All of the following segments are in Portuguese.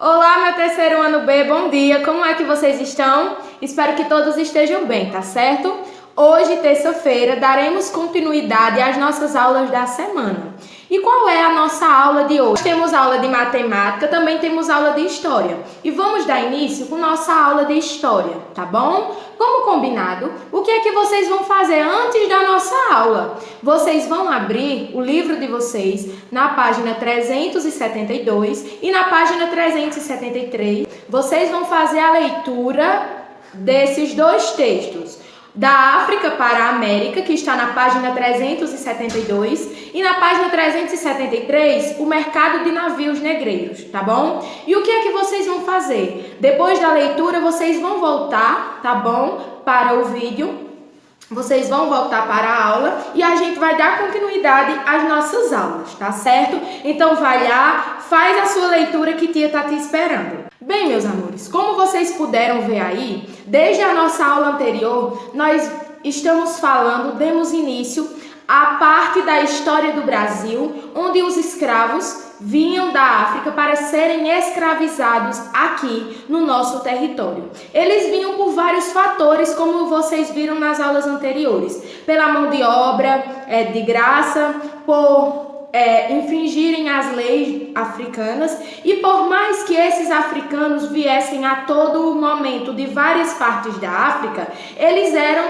Olá, meu terceiro ano B, bom dia, como é que vocês estão? Espero que todos estejam bem, tá certo? Hoje, terça-feira, daremos continuidade às nossas aulas da semana. E qual é a nossa aula de hoje? Temos aula de matemática, também temos aula de história. E vamos dar início com nossa aula de história, tá bom? Como combinado, o que é que vocês vão fazer antes da nossa aula? Vocês vão abrir o livro de vocês na página 372 e na página 373. Vocês vão fazer a leitura desses dois textos. Da África para a América, que está na página 372, e na página 373, o mercado de navios negreiros, tá bom? E o que é que vocês vão fazer? Depois da leitura, vocês vão voltar, tá bom? Para o vídeo, vocês vão voltar para a aula e a gente vai dar continuidade às nossas aulas, tá certo? Então vai lá, faz a sua leitura que tia tá te esperando. Bem, meus amores, como vocês puderam ver aí, desde a nossa aula anterior, nós estamos falando, demos início à parte da história do Brasil, onde os escravos vinham da África para serem escravizados aqui no nosso território. Eles vinham por vários fatores, como vocês viram nas aulas anteriores, pela mão de obra de graça, por infringirem as leis africanas, e por mais que esses africanos viessem a todo momento de várias partes da África, eles eram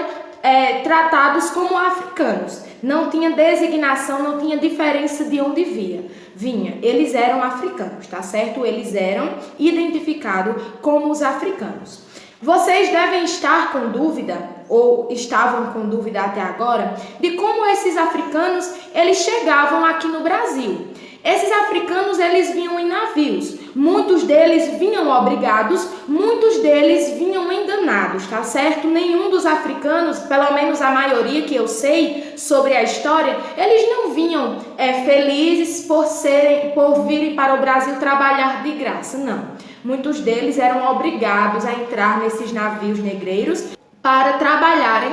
tratados como africanos. Não tinha designação, não tinha diferença de onde vinha. Eles eram africanos, tá certo? Eles eram identificados como os africanos. Vocês devem estar com dúvida, ou estavam com dúvida até agora, de como esses africanos eles chegavam aqui no Brasil. Esses africanos eles vinham em navios. Muitos deles vinham obrigados, muitos deles vinham enganados, tá certo? Nenhum dos africanos, pelo menos a maioria que eu sei sobre a história, eles não vinham felizes por virem para o Brasil trabalhar de graça, não. Muitos deles eram obrigados a entrar nesses navios negreiros para trabalharem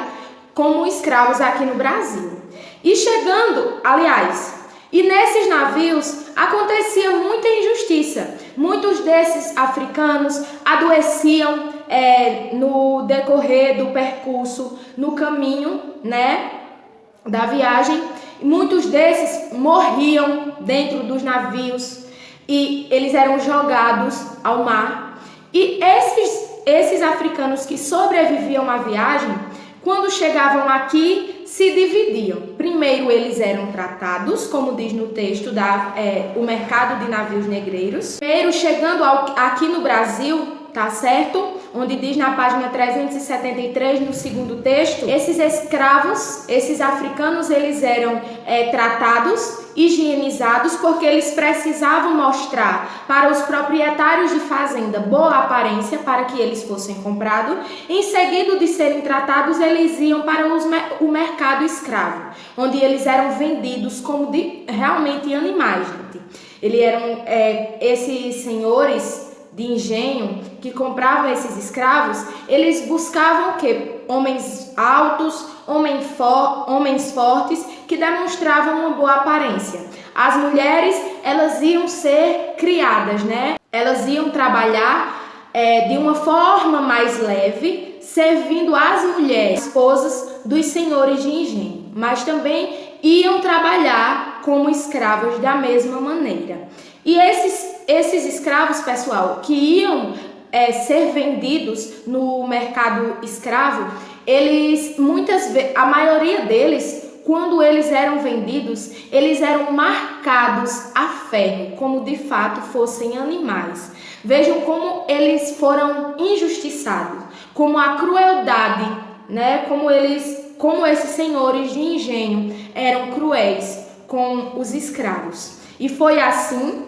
como escravos aqui no Brasil. E nesses navios acontecia muita injustiça. Muitos desses africanos adoeciam no decorrer do percurso, no caminho, da viagem. Muitos desses morriam dentro dos navios e eles eram jogados ao mar. E esses africanos que sobreviviam à viagem, quando chegavam aqui, se dividiam. Primeiro eles eram tratados, como diz no texto, o mercado de navios negreiros. Primeiro, chegando aqui no Brasil, tá certo? Onde diz na página 373, no segundo texto, esses escravos, esses africanos, eles eram tratados, higienizados, porque eles precisavam mostrar para os proprietários de fazenda boa aparência para que eles fossem comprados. Em seguida de serem tratados, eles iam para o mercado escravo, onde eles eram vendidos como realmente animais, gente. Esses senhores de engenho que compravam esses escravos, eles buscavam o quê? Homens altos, homens fortes, que demonstravam uma boa aparência. As mulheres, elas iam ser criadas, Elas iam trabalhar de uma forma mais leve, servindo as mulheres, esposas dos senhores de engenho, mas também iam trabalhar como escravos da mesma maneira. E esses escravos, pessoal, que iam ser vendidos no mercado escravo, a maioria deles, quando eles eram vendidos, eles eram marcados a ferro, como de fato fossem animais. Vejam como eles foram injustiçados, como a crueldade, como esses senhores de engenho eram cruéis com os escravos. E foi assim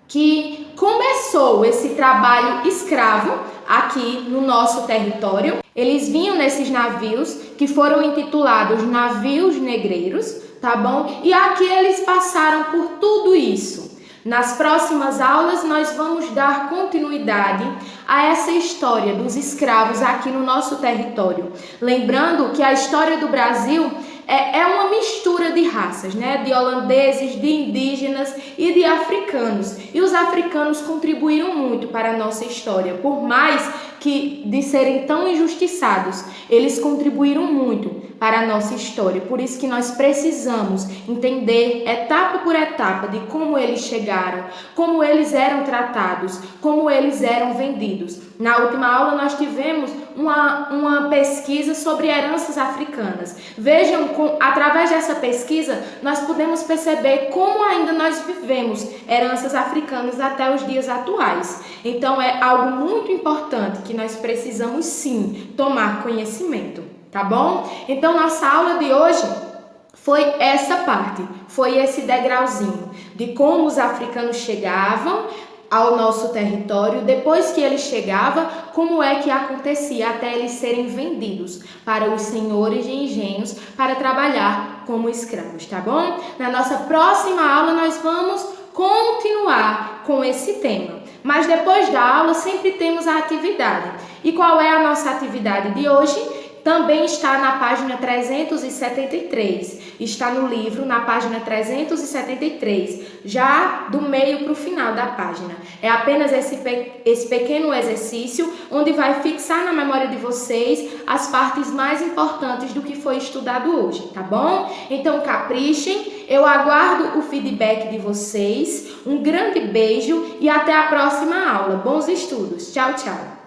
que começou esse trabalho escravo aqui no nosso território. Eles vinham nesses navios que foram intitulados navios negreiros, tá bom? E aqui eles passaram por tudo isso. Nas próximas aulas nós vamos dar continuidade a essa história dos escravos aqui no nosso território. Lembrando que a história do Brasil é uma mistura de raças, né? De holandeses, de indígenas e de africanos. E os africanos contribuíram muito para a nossa história, por mais que de serem tão injustiçados, eles contribuíram muito para a nossa história. Por isso que nós precisamos entender etapa por etapa de como eles chegaram, como eles eram tratados, como eles eram vendidos. Na última aula nós tivemos uma pesquisa sobre heranças africanas. Vejam, através dessa pesquisa, nós podemos perceber como ainda nós vivemos heranças africanas até os dias atuais. Então é algo muito importante que nós precisamos sim tomar conhecimento, tá bom? Então nossa aula de hoje foi essa parte, foi esse degrauzinho de como os africanos chegavam ao nosso território, depois que eles chegavam, como é que acontecia até eles serem vendidos para os senhores de engenhos para trabalhar como escravos, tá bom? Na nossa próxima aula nós vamos continuar com esse tema, mas depois da aula sempre temos a atividade. E qual é a nossa atividade de hoje? Também está na página 373, está no livro na página 373, já do meio para o final da página. É apenas esse pequeno exercício onde vai fixar na memória de vocês as partes mais importantes do que foi estudado hoje, tá bom? Então caprichem, eu aguardo o feedback de vocês, um grande beijo e até a próxima aula. Bons estudos, tchau, tchau!